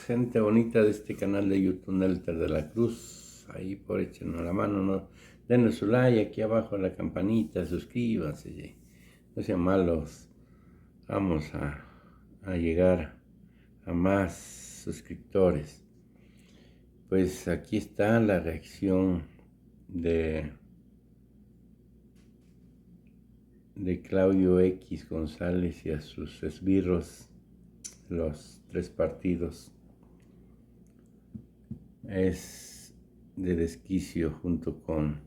gente bonita de este canal de YouTube Nelter de la Cruz. Ahí por échenos la mano, ¿no? Denos su like, aquí abajo la campanita, suscríbanse. No sean malos. Vamos a llegar a más suscriptores. Pues aquí está la reacción de Claudio X González y a sus esbirros, los 3 partidos. Es de desquicio junto con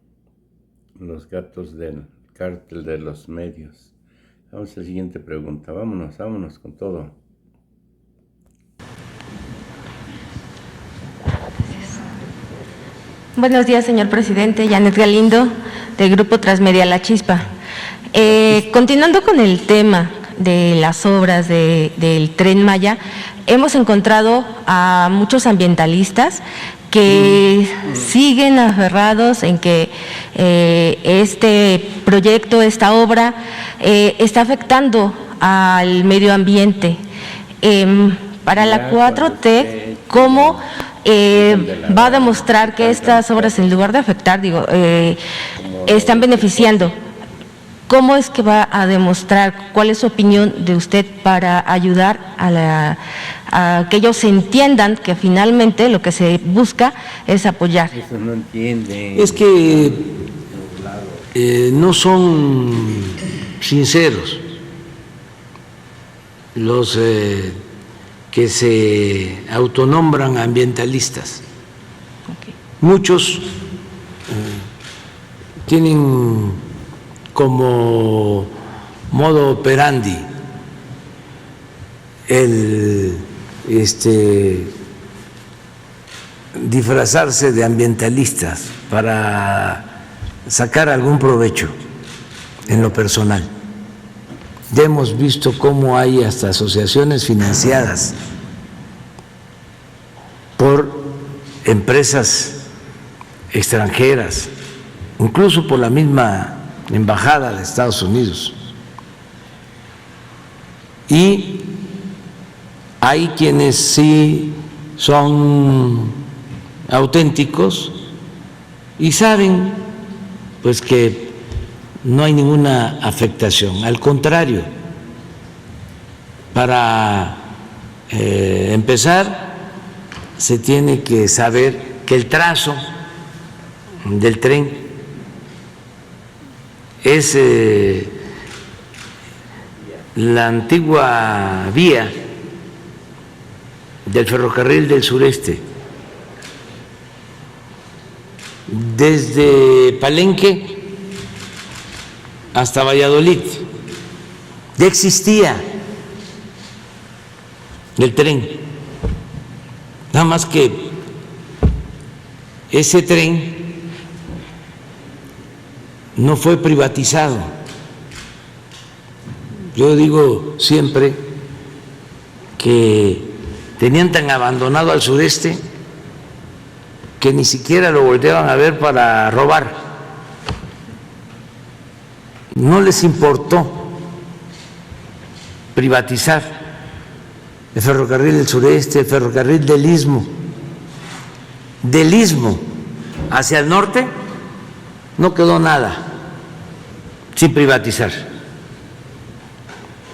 los gatos del cártel de los medios. Vamos a la siguiente pregunta. Vámonos con todo. Buenos días, señor presidente. Janet Galindo, del Grupo Transmedia La Chispa. Continuando con el tema de las obras del Tren Maya, hemos encontrado a muchos ambientalistas que siguen aferrados en que este proyecto, esta obra, está afectando al medio ambiente. Para la 4T, ¿cómo va a demostrar que estas obras, en lugar de afectar, están beneficiando? ¿Cómo es que va a demostrar? ¿Cuál es su opinión de usted para ayudar a que ellos entiendan que finalmente lo que se busca es apoyar? Eso no entiende. Es que no son sinceros los que se autonombran ambientalistas. Okay. Muchos tienen como modo operandi el disfrazarse de ambientalistas para sacar algún provecho en lo personal. Ya hemos visto cómo hay hasta asociaciones financiadas por empresas extranjeras, incluso por la misma Embajada de Estados Unidos. Y hay quienes sí son auténticos y saben pues que no hay ninguna afectación, al contrario. Para empezar, se tiene que saber que el trazo del tren es la antigua vía del ferrocarril del sureste, desde Palenque hasta Valladolid. Ya existía el tren, nada más que ese tren no fue privatizado. Yo digo siempre que tenían tan abandonado al sureste que ni siquiera lo volteaban a ver para robar. No les importó privatizar el ferrocarril del sureste, el ferrocarril del Istmo. Del Istmo hacia el norte no quedó nada sin privatizar,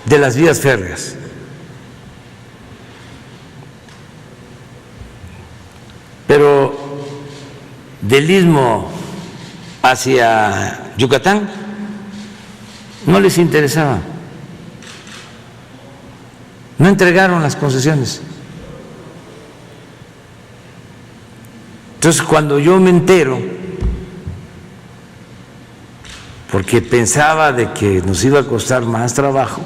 de las vías férreas. Pero del Istmo hacia Yucatán no les interesaba, no entregaron las concesiones. Entonces, cuando yo me entero, porque pensaba de que nos iba a costar más trabajo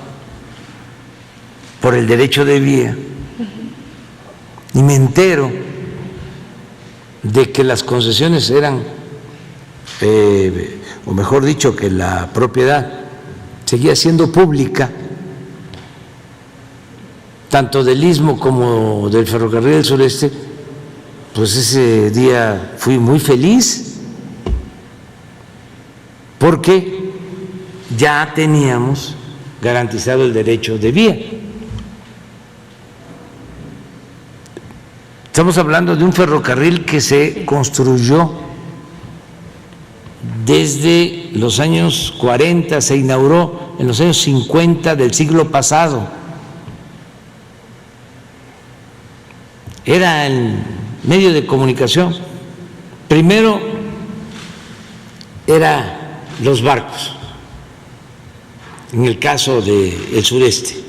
por el derecho de vía, y me entero de que las concesiones eran, o mejor dicho, que la propiedad seguía siendo pública, tanto del Istmo como del ferrocarril del sureste, pues ese día fui muy feliz, porque ya teníamos garantizado el derecho de vía. Estamos hablando de un ferrocarril que se construyó desde los años 40, se inauguró en los años 50 del siglo pasado. Era el medio de comunicación. Primero eran los barcos, en el caso del sureste.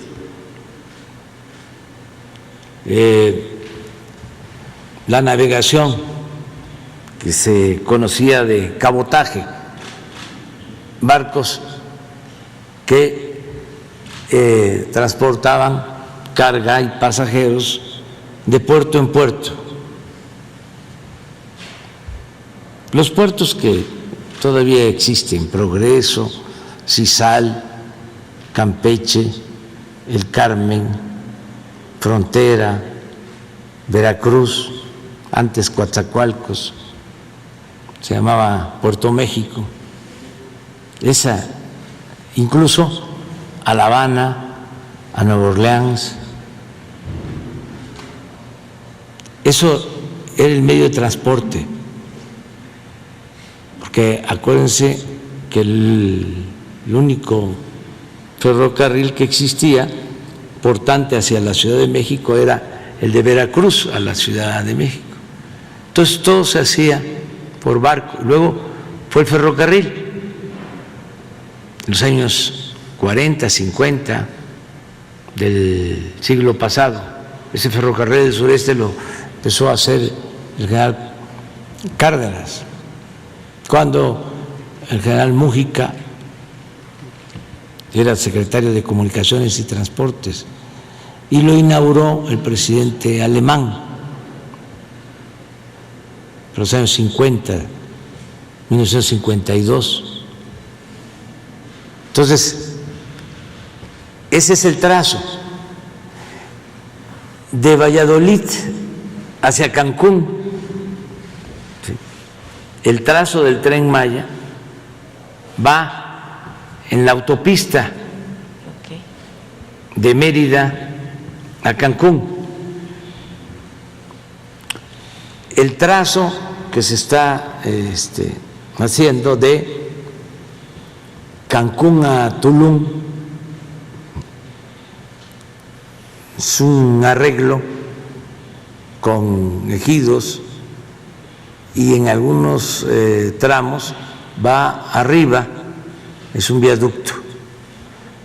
La navegación que se conocía de cabotaje, barcos que transportaban carga y pasajeros de puerto en puerto. Los puertos que todavía existen, Progreso, Sisal, Campeche, El Carmen, Frontera, Veracruz, antes Coatzacoalcos, se llamaba Puerto México, esa, incluso a La Habana, a Nueva Orleans. Eso era el medio de transporte, porque acuérdense que el único ferrocarril que existía portante hacia la Ciudad de México era el de Veracruz a la Ciudad de México. Entonces todo se hacía por barco. Luego fue el ferrocarril en los años 40, 50 del siglo pasado. Ese ferrocarril del sureste lo empezó a hacer el general Cárdenas, cuando el general Mújica era secretario de Comunicaciones y Transportes, y lo inauguró el presidente alemán en los años 50, 1952. Entonces, ese es el trazo de Valladolid hacia Cancún. El trazo del Tren Maya va en la autopista de Mérida a Cancún. El trazo que se está haciendo de Cancún a Tulum es un arreglo con ejidos y en algunos tramos va arriba, es un viaducto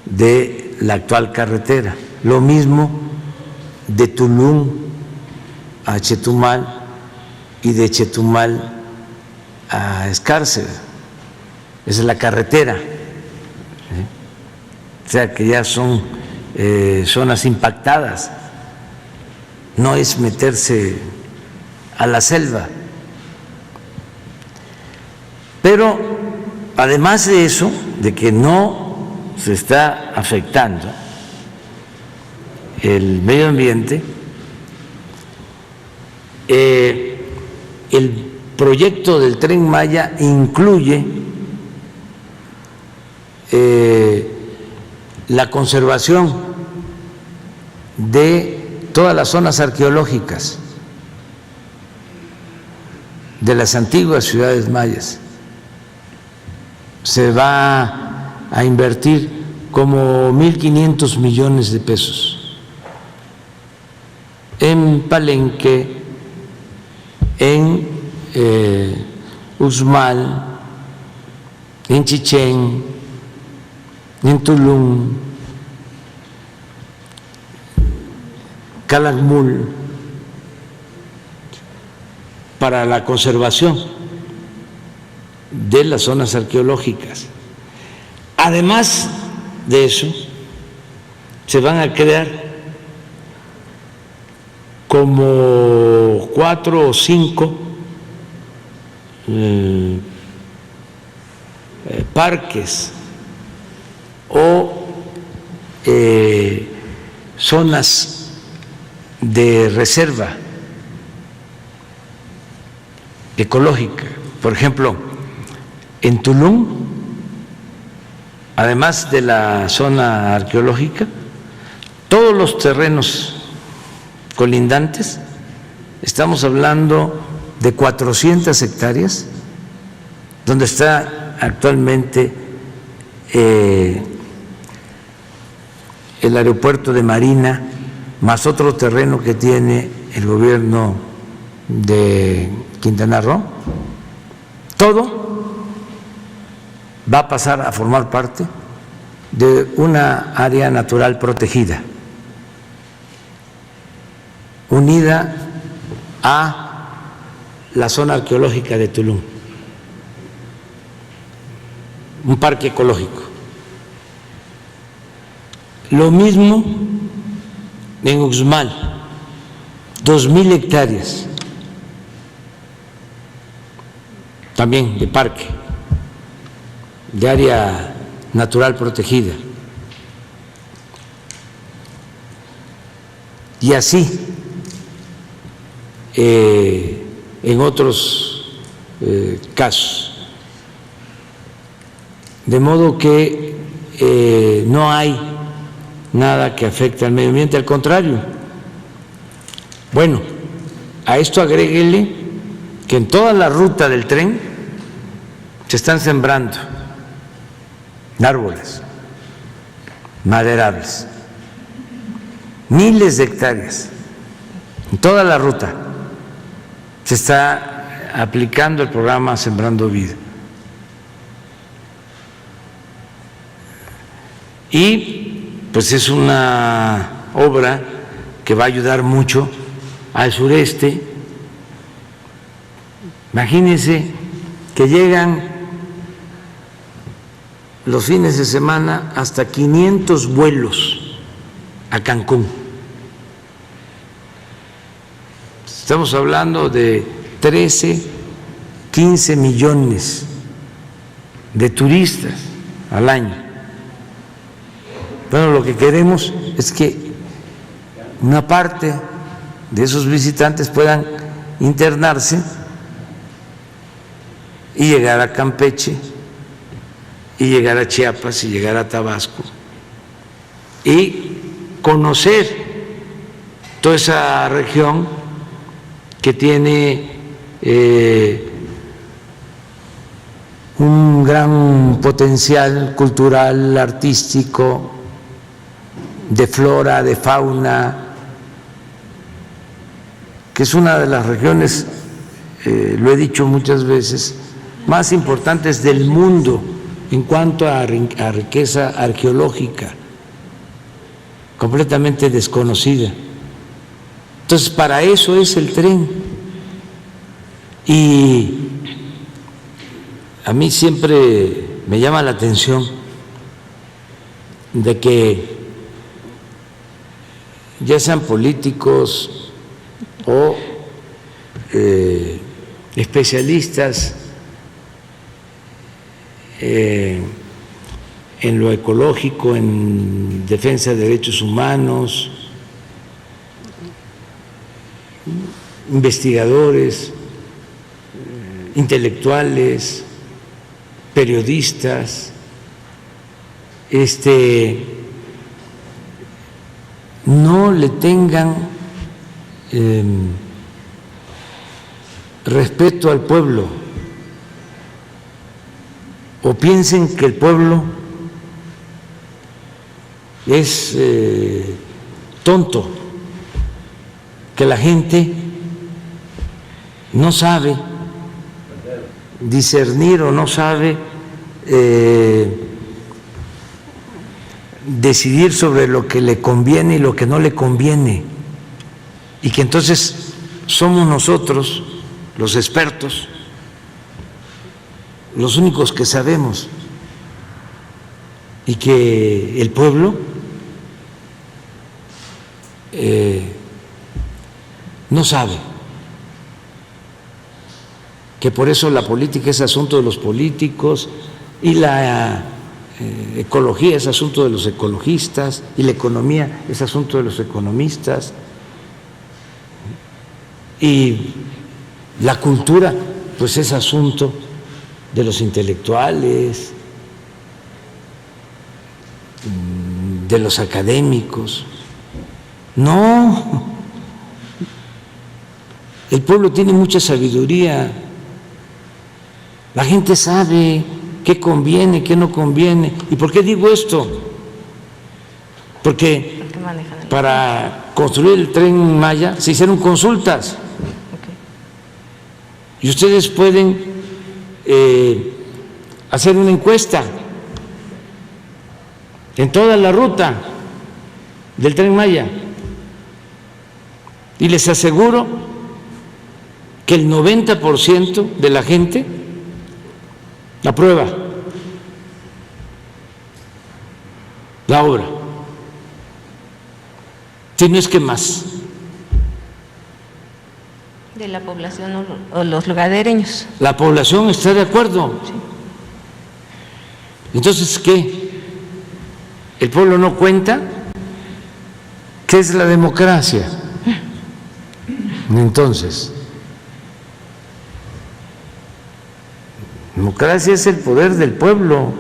de la actual carretera. Lo mismo de Tulum a Chetumal y de Chetumal a Escárcega. Esa es la carretera. O sea que ya son zonas impactadas. No es meterse a la selva. Pero además de eso, de que no se está afectando el medio ambiente, el proyecto del Tren Maya incluye la conservación de todas las zonas arqueológicas de las antiguas ciudades mayas. Se va a invertir como 1.500 millones de pesos en Palenque, en Uxmal, en Chichén, en Tulum, Calakmul, para la conservación de las zonas arqueológicas. Además de eso, se van a crear como 4 o 5 parques o zonas de reserva ecológica. Por ejemplo, en Tulum, además de la zona arqueológica, todos los terrenos colindantes estamos hablando de 400 hectáreas, donde está actualmente el aeropuerto de Marina, más otro terreno que tiene el gobierno de Quintana Roo. Todo va a pasar a formar parte de una área natural protegida, unida a la zona arqueológica de Tulum, un parque ecológico. Lo mismo en Uxmal, 2,000 hectáreas, también de parque, de área natural protegida. Y así en otros casos. De modo que no hay nada que afecte al medio ambiente, al contrario. Bueno, a esto agréguele que en toda la ruta del tren se están sembrando árboles maderables, miles de hectáreas, en toda la ruta se está aplicando el programa Sembrando Vida. Y pues es una obra que va a ayudar mucho al sureste. Imagínense que llegan los fines de semana hasta 500 vuelos a Cancún. Estamos hablando de 13, 15 millones de turistas al año. Bueno, lo que queremos es que una parte de esos visitantes puedan internarse y llegar a Campeche, y llegar a Chiapas, y llegar a Tabasco, y conocer toda esa región que tiene un gran potencial cultural, artístico, de flora, de fauna, que es una de las regiones, lo he dicho muchas veces, más importantes del mundo en cuanto a riqueza arqueológica, completamente desconocida. Entonces, para eso es el tren. Y a mí siempre me llama la atención de que ya sean políticos o especialistas en lo ecológico, en defensa de derechos humanos, investigadores, intelectuales, periodistas, no le tengan respeto al pueblo, o piensen que el pueblo es tonto, que la gente no sabe discernir o no sabe decidir sobre lo que le conviene y lo que no le conviene, y que entonces somos nosotros, los expertos, los únicos que sabemos, y que el pueblo no sabe, que por eso la política es asunto de los políticos y la ecología es asunto de los ecologistas y la economía es asunto de los economistas y la cultura pues es asunto de los intelectuales, de los académicos. No, El pueblo tiene mucha sabiduría. La gente sabe qué conviene, qué no conviene. ¿Y por qué digo esto? Porque para construir el Tren Maya se hicieron consultas. Y ustedes pueden hacer una encuesta en toda la ruta del Tren Maya. Y les aseguro que el 90% de la gente aprueba la obra, si no es que más. De la población o los lugareños. La población está de acuerdo. Sí. Entonces, ¿qué? ¿El pueblo no cuenta? ¿Qué es la democracia? Entonces, democracia es el poder del pueblo.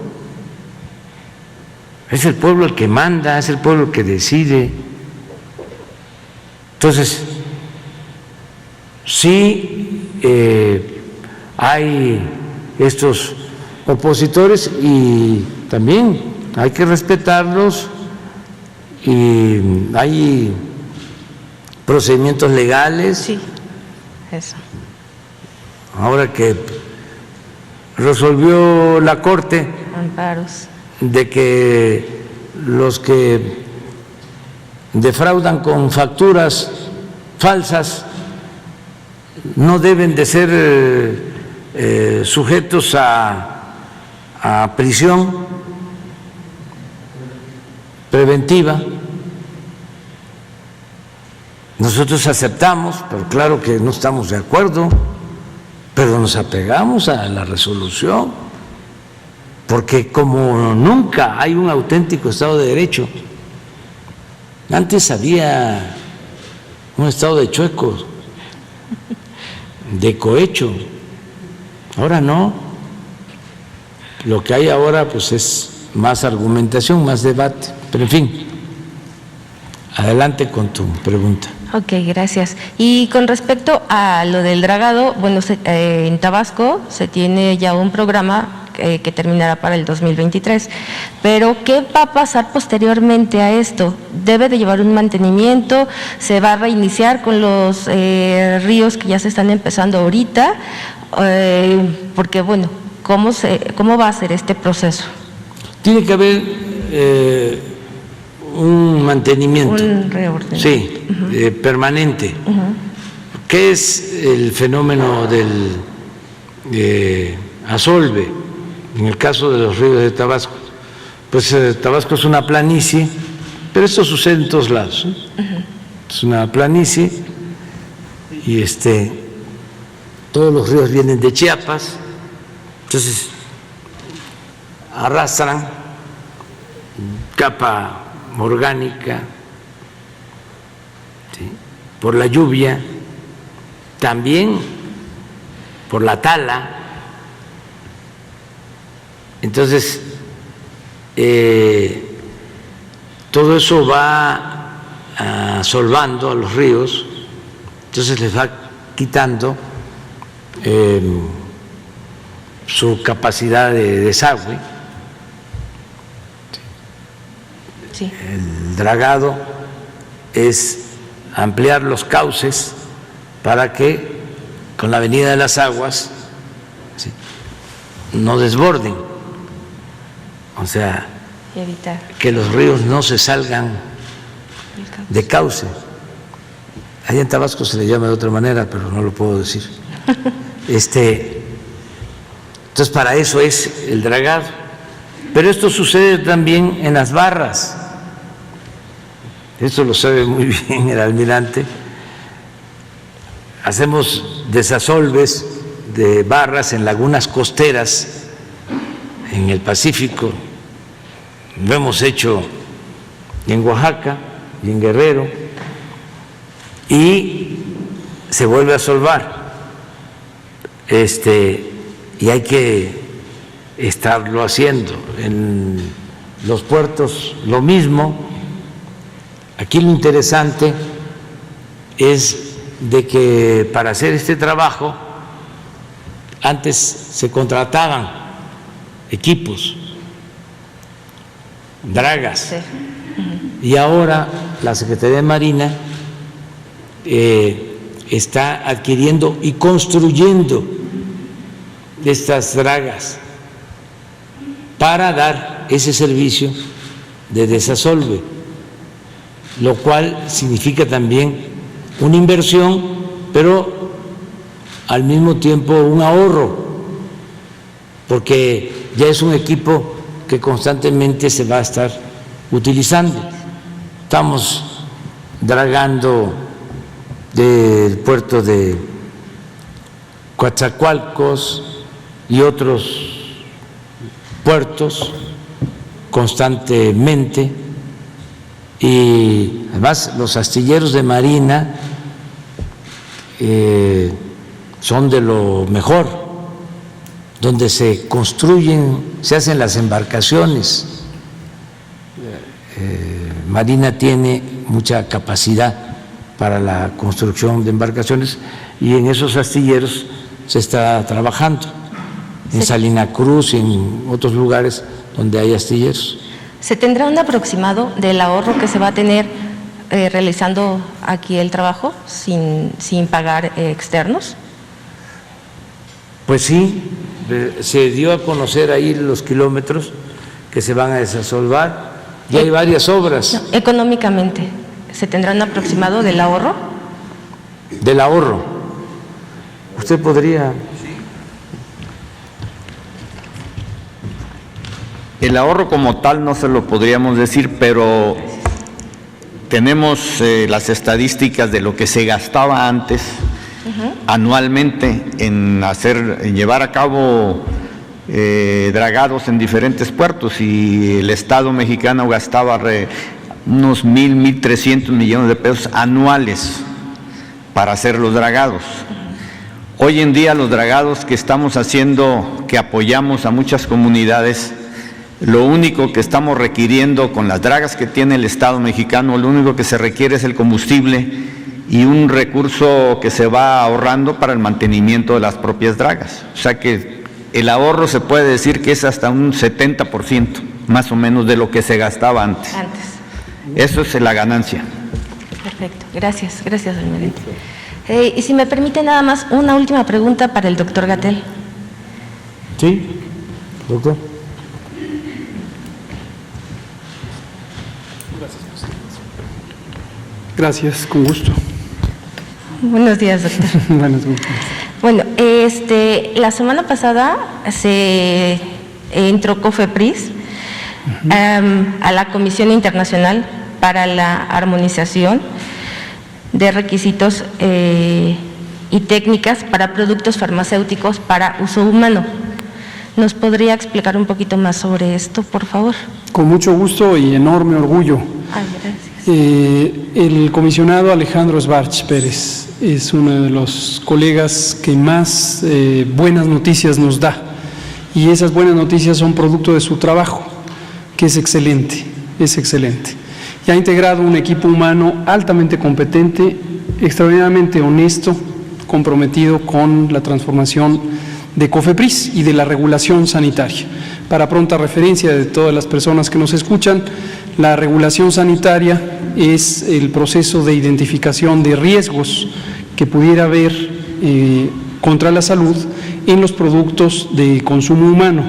Es el pueblo el que manda, es el pueblo el que decide. Entonces, sí hay estos opositores y también hay que respetarlos, y hay procedimientos legales. Sí, eso. Ahora que resolvió la Corte Amparos. de que los que defraudan con facturas falsas no deben de ser sujetos a prisión preventiva. Nosotros aceptamos, pero claro que no estamos de acuerdo, pero nos apegamos a la resolución, porque como nunca hay un auténtico Estado de Derecho. Antes había un Estado de chuecos, de cohecho, ahora no. Lo que hay ahora pues es más argumentación, más debate, pero en fin, adelante con tu pregunta. Ok, gracias. Y con respecto a lo del dragado, bueno, en Tabasco se tiene ya un programa que terminará para el 2023, pero ¿qué va a pasar posteriormente a esto? ¿Debe de llevar un mantenimiento? ¿Se va a reiniciar con los ríos que ya se están empezando ahorita? Porque, bueno, ¿cómo va a ser este proceso? Tiene que haber un mantenimiento, un reorden. Sí, permanente. ¿Qué es el fenómeno del asolve en el caso de los ríos de Tabasco? Pues Tabasco es una planicie, pero esto sucede en todos lados, ¿eh? Es una planicie y todos los ríos vienen de Chiapas, entonces arrastran capa orgánica, ¿sí?, por la lluvia, también por la tala. Entonces, todo eso va solvando a los ríos, entonces les va quitando su capacidad de desagüe. Sí. El dragado es ampliar los cauces para que con la venida de las aguas, ¿sí?, no desborden, o sea, evitar que los ríos no se salgan de cauce. Allá en Tabasco se le llama de otra manera, pero no lo puedo decir. Entonces, para eso es el dragado. Pero esto sucede también en las barras. Esto lo sabe muy bien el almirante. Hacemos desasolves de barras en lagunas costeras en el Pacífico. Lo hemos hecho en Oaxaca y en Guerrero, y se vuelve a solvar. Y hay que estarlo haciendo. En los puertos lo mismo. Aquí lo interesante es de que para hacer este trabajo antes se contrataban equipos, dragas, Sí. y ahora la Secretaría de Marina está adquiriendo y construyendo estas dragas para dar ese servicio de desasolve, lo cual significa también una inversión, pero al mismo tiempo un ahorro, porque ya es un equipo que constantemente se va a estar utilizando. Estamos dragando del puerto de Coatzacoalcos y otros puertos constantemente, y además los astilleros de Marina son de lo mejor, donde se construyen, se hacen las embarcaciones. Marina tiene mucha capacidad para la construcción de embarcaciones y en esos astilleros se está trabajando, en Salina Cruz y en otros lugares donde hay astilleros. ¿Se tendrá un aproximado del ahorro que se va a tener realizando aquí el trabajo sin pagar externos? Pues sí, se dio a conocer ahí los kilómetros que se van a desasolvar y hay varias obras. No, económicamente, ¿se tendrá un aproximado del ahorro? Del ahorro. Usted podría... El ahorro como tal no se lo podríamos decir, pero tenemos las estadísticas de lo que se gastaba antes anualmente en llevar a cabo dragados en diferentes puertos, y el Estado mexicano gastaba unos 1.300 millones de pesos anuales para hacer los dragados. Hoy en día los dragados que estamos haciendo, que apoyamos a muchas comunidades, lo único que estamos requiriendo con las dragas que tiene el Estado mexicano, lo único que se requiere es el combustible y un recurso que se va ahorrando para el mantenimiento de las propias dragas. O sea que el ahorro se puede decir que es hasta un 70% más o menos de lo que se gastaba antes. Eso es la ganancia. Perfecto, gracias, almirante. Y si me permite nada más una última pregunta para el doctor Gatell. Sí, doctor. Gracias, con gusto. Buenos días, doctor. Buenos días. Bueno, la semana pasada se entró COFEPRIS a la Comisión Internacional para la Armonización de Requisitos y Técnicas para Productos Farmacéuticos para Uso Humano. ¿Nos podría explicar un poquito más sobre esto, por favor? Con mucho gusto y enorme orgullo. Ay, gracias. El comisionado Alejandro Schwartz Pérez es uno de los colegas que más buenas noticias nos da, y esas buenas noticias son producto de su trabajo, que es excelente, y ha integrado un equipo humano altamente competente, extraordinariamente honesto, comprometido con la transformación de COFEPRIS y de la regulación sanitaria. Para pronta referencia de todas las personas que nos escuchan, la regulación sanitaria es el proceso de identificación de riesgos que pudiera haber contra la salud en los productos de consumo humano,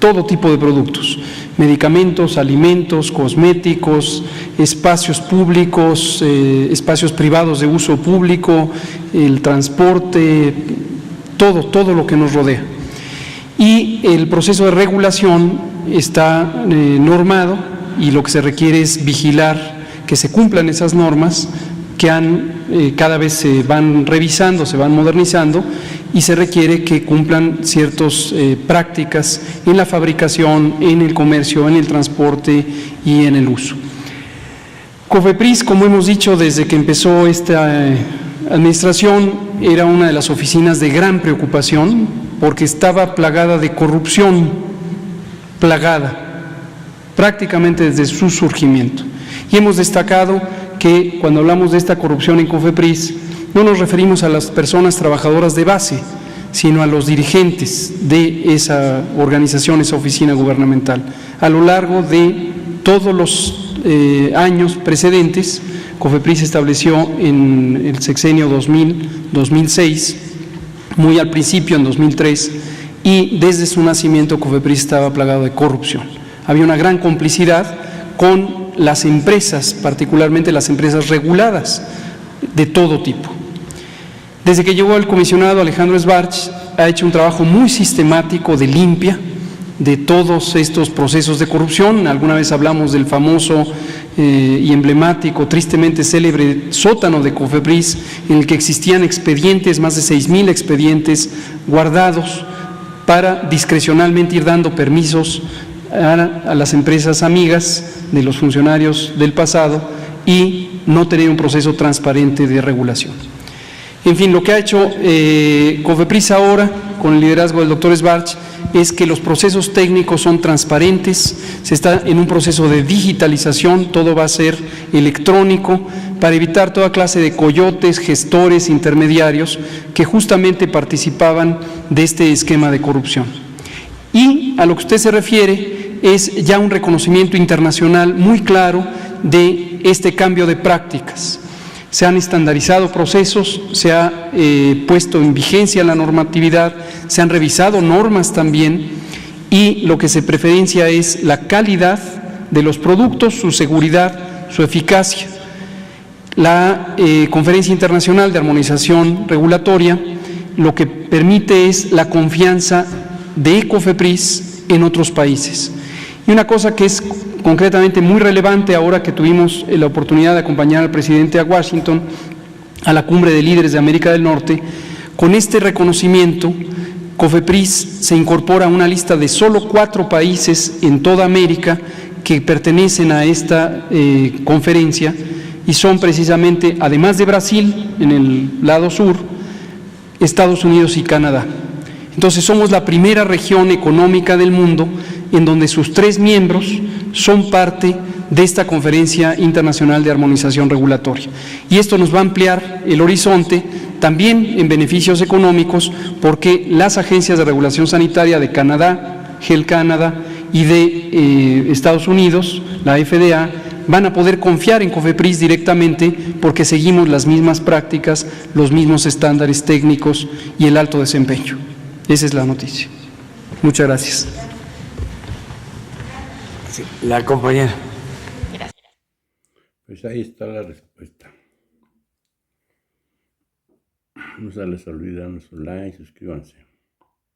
todo tipo de productos, medicamentos, alimentos, cosméticos, espacios públicos, espacios privados de uso público, el transporte, todo lo que nos rodea. Y el proceso de regulación está normado, y lo que se requiere es vigilar que se cumplan esas normas que cada vez se van revisando, se van modernizando, y se requiere que cumplan ciertas prácticas en la fabricación, en el comercio, en el transporte y en el uso. COFEPRIS, como hemos dicho desde que empezó esta administración, era una de las oficinas de gran preocupación porque estaba plagada de corrupción, prácticamente desde su surgimiento. Y hemos destacado que cuando hablamos de esta corrupción en COFEPRIS, no nos referimos a las personas trabajadoras de base, sino a los dirigentes de esa organización, esa oficina gubernamental. A lo largo de todos los años precedentes, COFEPRIS estableció en el sexenio 2000-2006, muy al principio en 2003, y desde su nacimiento COFEPRIS estaba plagado de corrupción. Había una gran complicidad con las empresas, particularmente las empresas reguladas de todo tipo. Desde que llegó el comisionado Alejandro Sbartsch, ha hecho un trabajo muy sistemático de limpia de todos estos procesos de corrupción. Alguna vez hablamos del famoso y emblemático, tristemente célebre sótano de COFEPRIS, en el que existían expedientes, más de 6,000 expedientes guardados para discrecionalmente ir dando permisos a las empresas amigas de los funcionarios del pasado y no tener un proceso transparente de regulación. En fin, lo que ha hecho COFEPRIS ahora, con el liderazgo del doctor Sbartsch, es que los procesos técnicos son transparentes, se está en un proceso de digitalización, todo va a ser electrónico, para evitar toda clase de coyotes, gestores, intermediarios, que justamente participaban de este esquema de corrupción. Y a lo que usted se refiere es ya un reconocimiento internacional muy claro de este cambio de prácticas. Se han estandarizado procesos, se ha puesto en vigencia la normatividad, se han revisado normas también, y lo que se preferencia es la calidad de los productos, su seguridad, su eficacia. La Conferencia Internacional de Armonización Regulatoria lo que permite es la confianza de COFEPRIS en otros países. Y una cosa que es concretamente muy relevante ahora que tuvimos la oportunidad de acompañar al presidente a Washington, a la cumbre de líderes de América del Norte, con este reconocimiento, COFEPRIS se incorpora a una lista de solo 4 países en toda América que pertenecen a esta conferencia, y son precisamente, además de Brasil, en el lado sur, Estados Unidos y Canadá. Entonces somos la primera región económica del mundo en donde sus 3 miembros son parte de esta Conferencia Internacional de Armonización Regulatoria. Y esto nos va a ampliar el horizonte también en beneficios económicos, porque las agencias de regulación sanitaria de Canadá, Health Canada, y de Estados Unidos, la FDA, van a poder confiar en COFEPRIS directamente porque seguimos las mismas prácticas, los mismos estándares técnicos y el alto desempeño. Esa es la noticia. Muchas gracias. Sí, la compañera. Pues ahí está la respuesta. No se les olvide darnos su like, suscríbanse.